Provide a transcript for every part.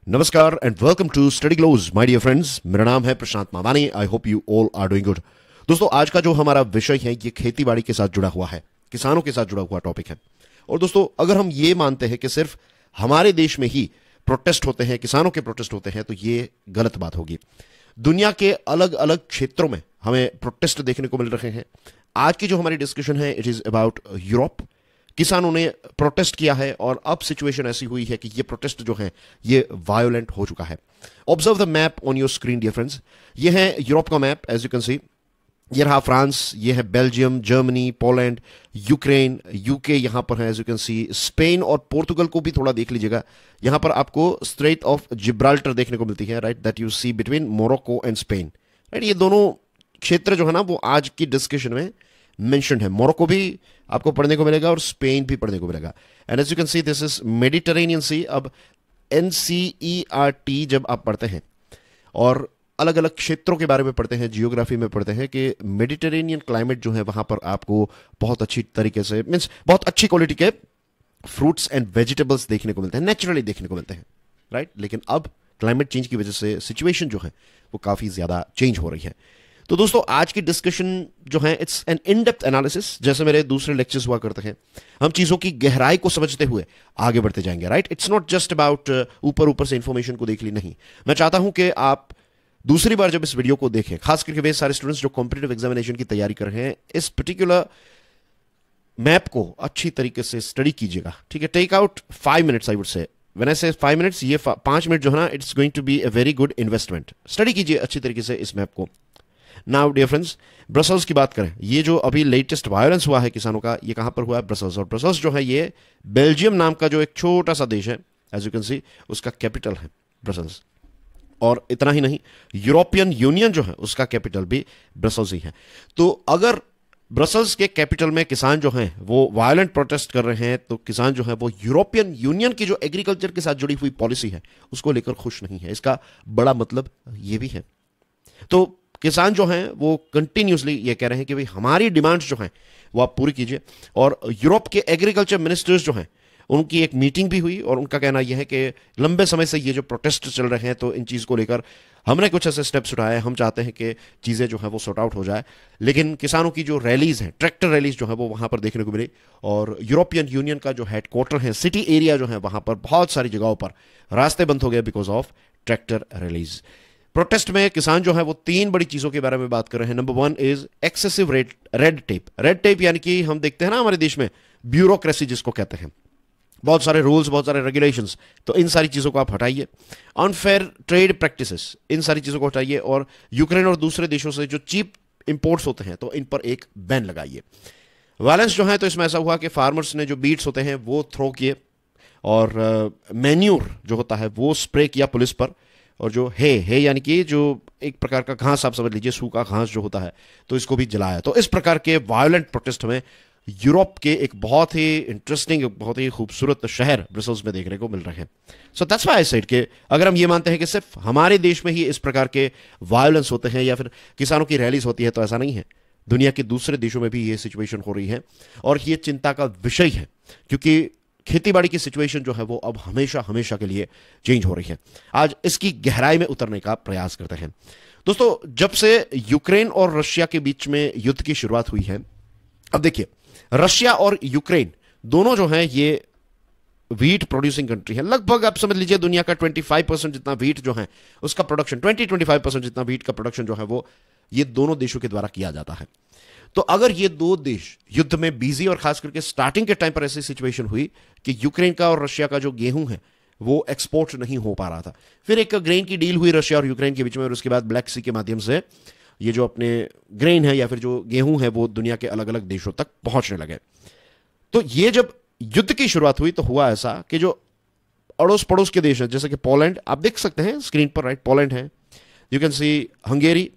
नमस्कार and welcome to study glows my dear friends. मेरा नाम है Prashant Mavani. I hope you all are doing good. दोस्तों, आज का जो हमारा विषय है ये खेती बाड़ी के साथ जुड़ा हुआ है, किसानों के साथ जुड़ा हुआ टॉपिक है। और दोस्तों, अगर हम ये मानते हैं कि सिर्फ हमारे देश में ही प्रोटेस्ट होते हैं, किसानों के प्रोटेस्ट होते हैं, तो ये गलत बात होगी। दुनिया के अलग अलग क्षेत्रों में हमें प्रोटेस्ट देखने को मिल रहे हैं। आज की जो हमारी डिस्कशन है इट इज अबाउट यूरोप। किसानों ने प्रोटेस्ट किया है और अब सिचुएशन ऐसी हुई है कि ये प्रोटेस्ट जो है ये वायोलेंट हो चुका है। Observe the map on your screen dear friends. ये है यूरोप का map, as you can see. ये रहा फ्रांस, ये है Belgium, Germany, Poland, Ukraine, UK यहां पर है, as you can see. Spain और पोर्तुगल को भी थोड़ा देख लीजिएगा। यहां पर आपको स्ट्रेट ऑफ जिब्राल्टर देखने को मिलती है, right, that you see between Morocco and Spain, right. ये दोनों क्षेत्र जो है ना वो आज की डिस्कशन में मेंशन है। मोरक्को भी आपको पढ़ने को मिलेगा और स्पेन भी पढ़ने को मिलेगा। And as you can see this is Mediterranean sea. अब NCERT जब आप पढ़ते हैं और अलग अलग क्षेत्रों के बारे में पढ़ते हैं, जियोग्राफी में पढ़ते हैं कि मेडिटेरेनियन क्लाइमेट जो है वहां पर आपको बहुत अच्छी तरीके से मीन्स बहुत अच्छी क्वालिटी के फ्रूट्स एंड वेजिटेबल्स देखने को मिलते हैं, नेचुरली देखने को मिलते हैं, राइट। लेकिन अब क्लाइमेट चेंज की वजह से सिचुएशन जो है वो काफी ज्यादा चेंज हो रही है। तो दोस्तों, आज की डिस्कशन जो है it's an in depth analysis. जैसे मेरे दूसरे लेक्चर्स हुआ करते हैं, हम चीजों की गहराई को समझते हुए आगे बढ़ते जाएंगे, right. It's not just about ऊपर ऊपर से इंफॉर्मेशन को देख ली, नहीं। मैं चाहता हूं कि आप दूसरी बार जब इस वीडियो को देखें, खास करके वे सारे स्टूडेंट्स जो कॉम्पिटिटिव एग्जामिनेशन की तैयारी कर रहे हैं, इस पर्टिकुलर मैप को अच्छी तरीके से स्टडी कीजिएगा, ठीक है। Take out 5 minutes, I would say. When I say 5 minutes, ये 5 मिनट जो है ना it's going to be a very good investment. Study कीजिए अच्छी तरीके से इस मैप को। नाउ डियर फ्रेंड्स, ब्रसल्स की बात करें, ये जो अभी लेटेस्ट वायलेंस हुआ है किसानों का, ये कहां पर हुआ है? ब्रसल्स। और ब्रसल्स जो है ये बेल्जियम नाम का जो एक छोटा सा देश है, एज यू कैन सी, उसका कैपिटल है ब्रसल्स। और इतना ही नहीं, यूरोपियन यूनियन जो है उसका कैपिटल भी ब्रसल्स ही है। तो अगर ब्रसल्स के कैपिटल में किसान जो हैं वो वायलेंट प्रोटेस्ट कर रहे हैं, तो किसान जो है वो यूरोपियन यूनियन की जो एग्रीकल्चर के साथ जुड़ी हुई पॉलिसी है उसको लेकर खुश नहीं है। इसका बड़ा मतलब ये भी है। तो किसान जो हैं वो कंटिन्यूसली ये कह रहे हैं कि भाई हमारी डिमांड्स जो हैं वो आप पूरी कीजिए। और यूरोप के एग्रीकल्चर मिनिस्टर्स जो हैं उनकी एक मीटिंग भी हुई और उनका कहना यह है कि लंबे समय से ये जो प्रोटेस्ट चल रहे हैं, तो इन चीज़ को लेकर हमने कुछ ऐसे स्टेप्स उठाए। हम चाहते हैं कि चीज़ें जो है वो सॉर्ट आउट हो जाए। लेकिन किसानों की जो रैलीज हैं, ट्रैक्टर रैलीज जो है वो वहां पर देखने को मिली। और यूरोपियन यूनियन का जो हेडक्वार्टर है, सिटी एरिया जो है, वहां पर बहुत सारी जगहों पर रास्ते बंद हो गए because of tractor rallies. Protest में किसान जो है वो 3 बड़ी चीजों के बारे में बात कर रहे हैं। Number 1 is excessive red tape. Red tape यानी कि हम देखते हैं ना हमारे देश में ब्यूरोक्रेसी जिसको कहते हैं, बहुत सारे रूल्स, बहुत सारे रेगुलेशंस, तो इन सारी चीजों को आप हटाइए। अनफेयर ट्रेड प्रैक्टिसेस, इन सारी चीजों को हटाइए। और यूक्रेन और दूसरे देशों से जो चीप इंपोर्ट्स होते हैं तो इन पर एक बैन लगाइए। वायलेंस जो है तो इसमें ऐसा हुआ कि फार्मर्स ने जो बीट्स होते हैं वो थ्रो किए और मैन्यूर जो होता है वो स्प्रे किया पुलिस पर। और जो है यानी कि जो एक प्रकार का घास आप समझ लीजिए, सूखा घास जो होता है, तो इसको भी जलाया। तो इस प्रकार के वायलेंट प्रोटेस्ट हमें यूरोप के एक बहुत ही इंटरेस्टिंग, बहुत ही खूबसूरत शहर ब्रसल्स में देखने को मिल रहे हैं। So that's why I said कि अगर हम ये मानते हैं कि सिर्फ हमारे देश में ही इस प्रकार के वायलेंस होते हैं या फिर किसानों की रैलीज होती है, तो ऐसा नहीं है। दुनिया के दूसरे देशों में भी ये सिचुएशन हो रही है और ये चिंता का विषय है, क्योंकि खेतीबाड़ी की सिचुएशन जो है वो अब हमेशा हमेशा के लिए चेंज हो रही है। आज इसकी गहराई में उतरने का प्रयास करते हैं। दोस्तों, जब से यूक्रेन और रशिया के बीच में युद्ध की शुरुआत हुई है, अब देखिए, रशिया और यूक्रेन दोनों जो है ये व्हीट प्रोड्यूसिंग कंट्री है। लगभग आप समझ लीजिए दुनिया का 25% जितना व्हीट जो है उसका प्रोडक्शन, 20-25% जितना व्हीट का प्रोडक्शन जो है वो ये दोनों देशों के द्वारा किया जाता है। तो अगर ये दो देश युद्ध में बिजी, और खास करके स्टार्टिंग के टाइम पर ऐसी सिचुएशन हुई कि यूक्रेन का और रशिया का जो गेहूं है वो एक्सपोर्ट नहीं हो पा रहा था, फिर एक ग्रेन की डील हुई रशिया और यूक्रेन के बीच में, और उसके बाद ब्लैक सी के माध्यम से ये जो अपने ग्रेन है या फिर जो गेहूं है वो दुनिया के अलग अलग देशों तक पहुंचने लगे। तो ये जब युद्ध की शुरुआत हुई तो हुआ ऐसा कि जो अड़ोस पड़ोस के देश हैं, जैसे कि पोलैंड, आप देख सकते हैं स्क्रीन पर, राइट, पोलैंड है, यू कैन सी हंगेरी,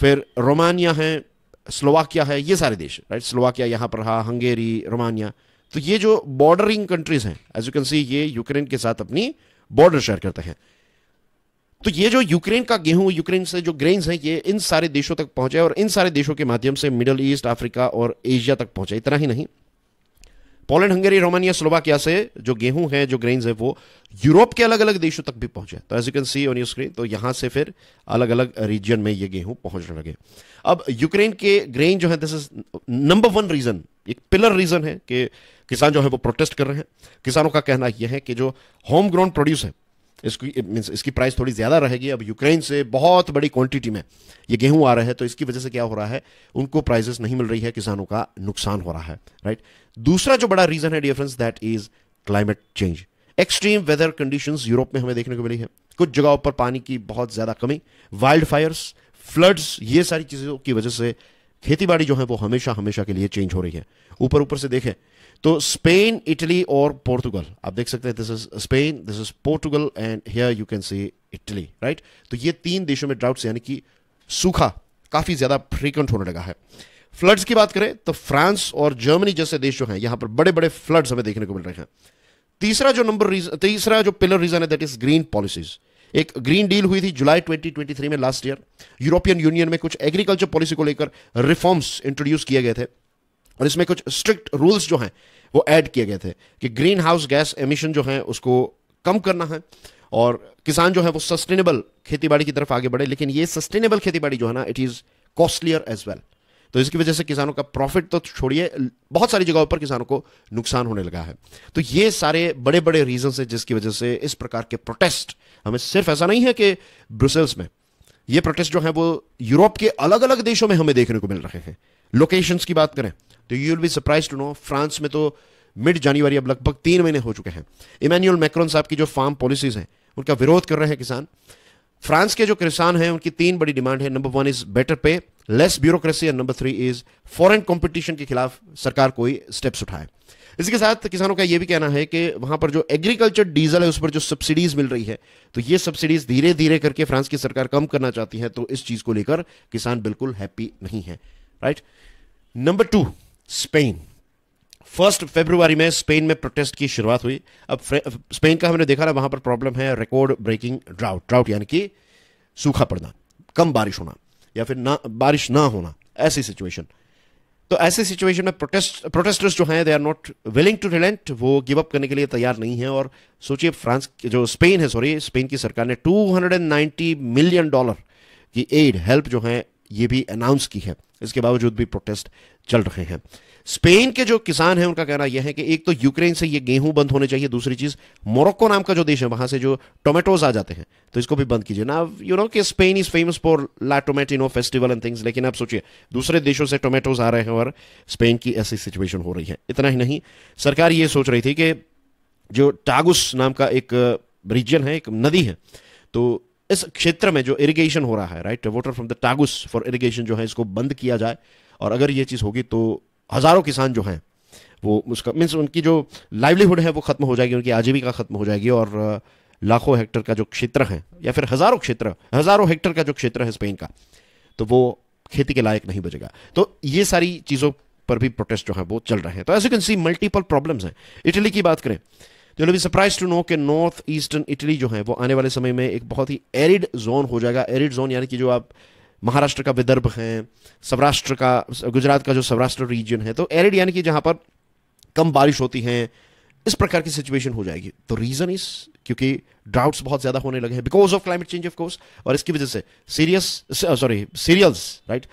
फिर रोमानिया है, स्लोवाकिया है, ये सारे देश, राइट। स्लोवाकिया यहां पर रहा, हंगेरी, रोमानिया। तो ये जो बॉर्डरिंग कंट्रीज हैं, एज यू कैन सी, ये यूक्रेन के साथ अपनी बॉर्डर शेयर करते हैं। तो ये जो यूक्रेन का गेहूं, यूक्रेन से जो ग्रेन्स हैं, ये इन सारे देशों तक पहुंचे और इन सारे देशों के माध्यम से मिडल ईस्ट, अफ्रीका और एशिया तक पहुंचे। इतना ही नहीं, पोलैंड, हंगरी, रोमानिया, स्लोवाकिया से जो गेहूं है, जो ग्रेन्स है, वो यूरोप के अलग अलग देशों तक भी पहुंचे। तो as you can see on your screen, तो यहां से फिर अलग अलग रीजन में ये गेहूं पहुंचने लगे। अब यूक्रेन के ग्रेन जो है, this is number one reason, एक पिलर रीजन है कि किसान जो है वो प्रोटेस्ट कर रहे हैं। किसानों का कहना यह है कि जो होम ग्रोन प्रोड्यूस है, इसकी प्राइस थोड़ी ज्यादा रहेगी। अब यूक्रेन से बहुत बड़ी क्वांटिटी में ये गेहूं आ रहा है, तो इसकी वजह से क्या हो रहा है, उनको प्राइसेस नहीं मिल रही है, किसानों का नुकसान हो रहा है, राइट। दूसरा जो बड़ा रीजन है dear friends, that is climate change. Extreme weather conditions Europe में हमें देखने को मिली है, कुछ जगहों पर पानी की बहुत ज्यादा कमी, वाइल्ड फायर्स, फ्लड्स, ये सारी चीजों की वजह से खेतीबाड़ी जो है वो हमेशा हमेशा के लिए चेंज हो रही है। ऊपर ऊपर से देखें तो स्पेन, इटली और पोर्तुगल, आप देख सकते हैं, this is Spain, this is Portugal and here you can C Italy, right. तो ये तीन देशों में ड्राउट्स यानी कि सूखा काफी ज्यादा फ्रीक्वेंट होने लगा है। फ्लड्स की बात करें तो फ्रांस और जर्मनी जैसे देश जो हैं, यहां पर बड़े बड़े फ्लड्स हमें देखने को मिल रहे हैं। तीसरा जो पिलर रीजन है, दैट इज ग्रीन पॉलिसीज। एक ग्रीन डील हुई थी जुलाई 2023 में, लास्ट ईयर। यूरोपियन यूनियन में कुछ एग्रीकल्चर पॉलिसी को लेकर रिफॉर्म्स इंट्रोड्यूस किए गए थे और इसमें कुछ स्ट्रिक्ट रूल्स जो हैं वो ऐड किए गए थे कि ग्रीन हाउस गैस एमिशन जो है उसको कम करना है और किसान जो है वो सस्टेनेबल खेतीबाड़ी की तरफ आगे बढ़े। लेकिन ये सस्टेनेबल खेतीबाड़ी जो है ना, it is costlier as well. तो इसकी वजह से किसानों का प्रॉफिट तो छोड़िए, बहुत सारी जगहों पर किसानों को नुकसान होने लगा है। तो ये सारे बड़े बड़े रीजन है जिसकी वजह से इस प्रकार के प्रोटेस्ट, हमें सिर्फ ऐसा नहीं है कि ब्रुसेल्स में, ये प्रोटेस्ट जो है वो यूरोप के अलग अलग देशों में हमें देखने को मिल रहे हैं। लोकेशंस की बात करें तो you will be surprise to know, France में तो मिड जनवरी, अब लगभग 3 महीने हो चुके हैं, इमैनुअल मैक्रोन साहब की जो फार्म पॉलिसीज हैं उनका विरोध कर रहे हैं किसान। फ्रांस के जो किसान हैं उनकी 3 बड़ी डिमांड है। नंबर 1 इज बेटर पे, less bureaucracy, and number 3 is foreign competition के खिलाफ सरकार कोई स्टेप्स उठाए। इसके साथ किसानों का यह भी कहना है कि वहां पर जो एग्रीकल्चर डीजल है उस पर जो सब्सिडीज मिल रही है, तो ये सब्सिडीज धीरे धीरे करके फ्रांस की सरकार कम करना चाहती है। तो इस चीज को लेकर किसान बिल्कुल हैप्पी नहीं है, राइट। Number 2, Spain. 1 फरवरी में स्पेन में प्रोटेस्ट की शुरुआत हुई। अब स्पेन का हमने देखा ना, वहां पर प्रॉब्लम है रिकॉर्ड ब्रेकिंग ड्राउट यानी कि सूखा पड़ना, कम बारिश होना या फिर बारिश ना होना, ऐसी सिचुएशन। तो ऐसे सिचुएशन में प्रोटेस्टर्स जो हैं, they are not willing to relent, वो गिव अप करने के लिए तैयार नहीं है। और सोचिए, स्पेन की सरकार ने $290 मिलियन की एड हेल्प जो है ये भी अनाउंस की है। इसके बावजूद भी प्रोटेस्ट चल रहे हैं। स्पेन के जो किसान हैं उनका कहना यह है कि एक तो यूक्रेन से ये गेहूं बंद होने चाहिए, दूसरी चीज मोरक्को नाम का जो देश है वहां से जो टोमेटोज आ जाते हैं तो इसको भी बंद कीजिए ना। यू नो कि Spain is famous for La Tomatina festival and things, लेकिन आप सोचिए दूसरे देशों से टोमेटोज आ रहे हैं और स्पेन की ऐसी सिचुएशन हो रही है। इतना ही नहीं, सरकार ये सोच रही थी कि जो टागुस नाम का एक रीजन है, एक नदी है, तो इस क्षेत्र में जो इरिगेशन हो रहा है, right, water from the Tagus for irrigation जो है इसको बंद किया जाए। और अगर ये चीज होगी तो हजारों किसान जो हैं वो उसका मीन्स उनकी जो लाइवलीहुड है वो खत्म हो जाएगी, उनकी आजीविका खत्म हो जाएगी और लाखों हेक्टर का जो क्षेत्र है या फिर हजारों हेक्टर का जो क्षेत्र है स्पेन का, तो वो खेती के लायक नहीं बचेगा। तो ये सारी चीजों पर भी प्रोटेस्ट जो है वो चल रहे हैं। तो as you can see multiple problems हैं। इटली की बात करें तो you be surprise to know कि नॉर्थ ईस्टर्न इटली जो है वो आने वाले समय में एक बहुत ही एरिड जोन हो जाएगा। एरिड जोन यानी कि जो आप महाराष्ट्र का विदर्भ है, सौराष्ट्र का, गुजरात का जो सौराष्ट्र रीजन है, तो एरिड यानी कि जहां पर कम बारिश होती है, इस प्रकार की सिचुएशन हो जाएगी। तो रीजन इज क्योंकि ड्राउट्स बहुत ज्यादा होने लगे हैं because of climate change of course, और इसकी वजह से सीरियल्स, राइट,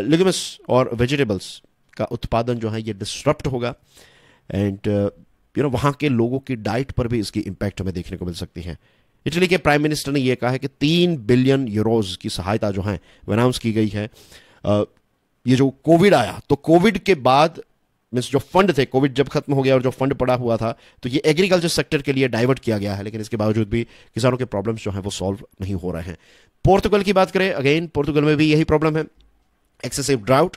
लिग्यूम्स और वेजिटेबल्स का उत्पादन जो है ये डिसरप्ट होगा एंड यू नो वहां के लोगों की डाइट पर भी इसकी इंपैक्ट हमें देखने को मिल सकती है। इटली के प्राइम मिनिस्टर ने यह कहा है कि 3 बिलियन यूरोज की सहायता जो है वो अनाउंस की गई है। ये जो कोविड आया तो कोविड के बाद मीन्स जो फंड थे, कोविड जब खत्म हो गया और जो फंड पड़ा हुआ था तो ये एग्रीकल्चर सेक्टर के लिए डाइवर्ट किया गया है, लेकिन इसके बावजूद भी किसानों के प्रॉब्लम्स जो हैं वो सॉल्व नहीं हो रहे हैं। पोर्तुगल की बात करें, अगेन पोर्तुगल में भी यही प्रॉब्लम है, एक्सेसिव ड्राउट,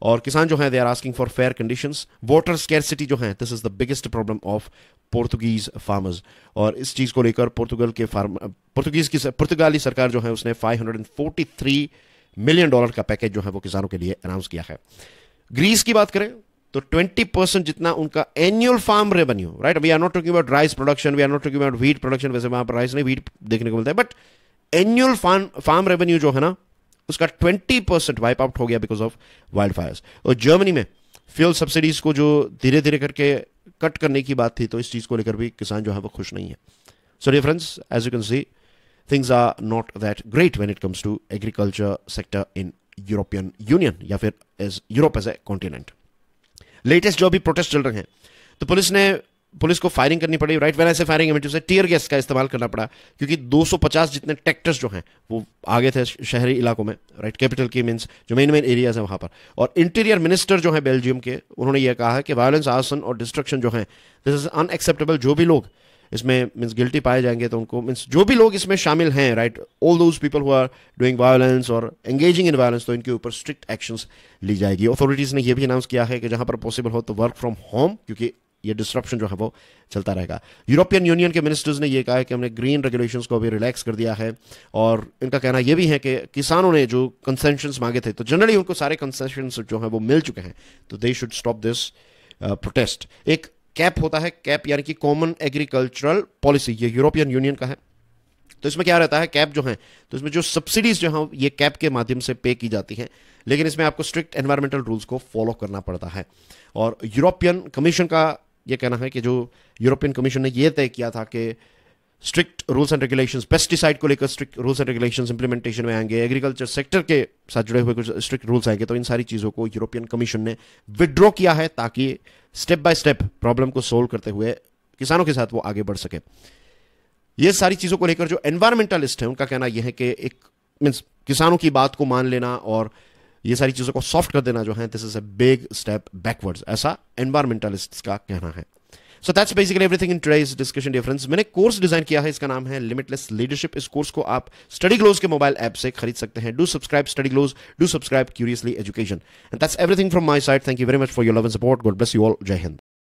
और किसान जो है they are asking for fair conditions. Water scarcity जो है this is the biggest problem of Portuguese farmers, और इस चीज को लेकर पुर्तगाली सरकार जो है उसने $543 मिलियन का पैकेज जो है वो किसानों के लिए अनाउंस किया है। ग्रीस की बात करें तो 20% जितना उनका annual farm revenue, right, we are not talking about rice production, we are not talking about wheat production, वैसे वहां पर राइस नहीं व्हीट देखने को मिलता है, बट एनुअल फार्म रेवेन्यू जो है ना उसका 20% वाइप आउट हो गया बिकॉज ऑफ वाइल्ड फायर्स। और जर्मनी में फ्यूल सब्सिडीज को जो धीरे धीरे करके कट करने की बात थी, तो इस चीज़ को लेकर भी किसान जो है वो खुश नहीं है. So dear friends, as you can see, things are not that great when it comes to agriculture sector in European Union या फिर as Europe as a continent. Latest जो अभी प्रोटेस्ट चल रहे हैं, तो पुलिस को फायरिंग करनी पड़ी. राइट, व्हेन आई से फायरिंग, आई से टीयर गैस का इस्तेमाल करना पड़ा, क्योंकि 250 जितने ट्रैक्टर्स जो हैं वो आगे थे शहरी इलाकों में. राइट, कैपिटल की मीन्स जो मेन एरियाज हैं वहाँ पर. और इंटीरियर मिनिस्टर जो है बेल्जियम के, उन्होंने ये कहा है कि वायलेंस, आर्सन और डिस्ट्रक्शन जो है, दिस इज अनएक्सेप्टेबल. जो भी लोग इसमें मीन्स गिल्टी पाए जाएंगे तो उनको, मीन्स जो भी लोग इसमें शामिल हैं, right, all those people who are doing violence और एंगेजिंग इन वायलेंस, तो इनके ऊपर स्ट्रिक्ट एक्शंस ली जाएगी. अथॉरिटीज़ ने यह भी अनाउंस किया है कि जहां पर पॉसिबल हो तो वर्क फ्रॉम होम, क्योंकि ये डिस्ट्रप्शन जो है वो चलता रहेगा. यूरोपियन यूनियन के मिनिस्टर्स ने यह कहा है कि हमने ग्रीन रेगुलेशंस को अभी रिलैक्स कर दिया है, और इनका कहना यह भी है कि किसानों ने जो कंसेशंस मांगे थे, तो जनरली उनको सारे कंसेशंस जो हैं वो मिल चुके हैं, तो they should stop this protest. एक कैप होता है, कैप यानी कि कॉमन एग्रीकल्चरल पॉलिसी, ये यूरोपियन यूनियन का है. तो इसमें क्या रहता है, कैप जो है, तो इसमें जो सब्सिडीज जो हैं ये कैप के माध्यम से पे की जाती हैं, लेकिन इसमें आपको स्ट्रिक्ट एनवायरमेंटल रूल्स को फॉलो करना पड़ता है. और यूरोपियन कमीशन का ये कहना है कि जो यूरोपियन कमीशन ने ये तय किया था कि strict rules and regulations, pesticide को लेकर strict rules and regulations implementation में आएंगे, एग्रीकल्चर सेक्टर के साथ जुड़े हुए कुछ स्ट्रिक्ट रूल्स आएंगे, तो इन सारी चीज़ों को यूरोपियन कमीशन ने विड्रॉ किया है, ताकि स्टेप बाय स्टेप प्रॉब्लम को सोल्व करते हुए किसानों के साथ वो आगे बढ़ सके. ये सारी चीज़ों को लेकर जो एनवायरमेंटलिस्ट हैं उनका कहना यह है कि एक मीन्स किसानों की बात को मान लेना और ये सारी चीज़ों को सॉफ्ट कर देना जो है, this is a big step backwards, ऐसा एनवायरमेंटलिस्ट्स का कहना है. So that's basically everything in today's discussion difference. मैंने कोर्स डिजाइन किया है, इसका नाम है लिमिटलेस लीडरशिप. इस कोर्स को आप स्टडी ग्लोज के मोबाइल ऐप से खरीद सकते हैं. Do subscribe Study Glows, do subscribe Curiously Education. And that's everything from my side. Thank you very much for your love and support. God bless you all. Jai Hind.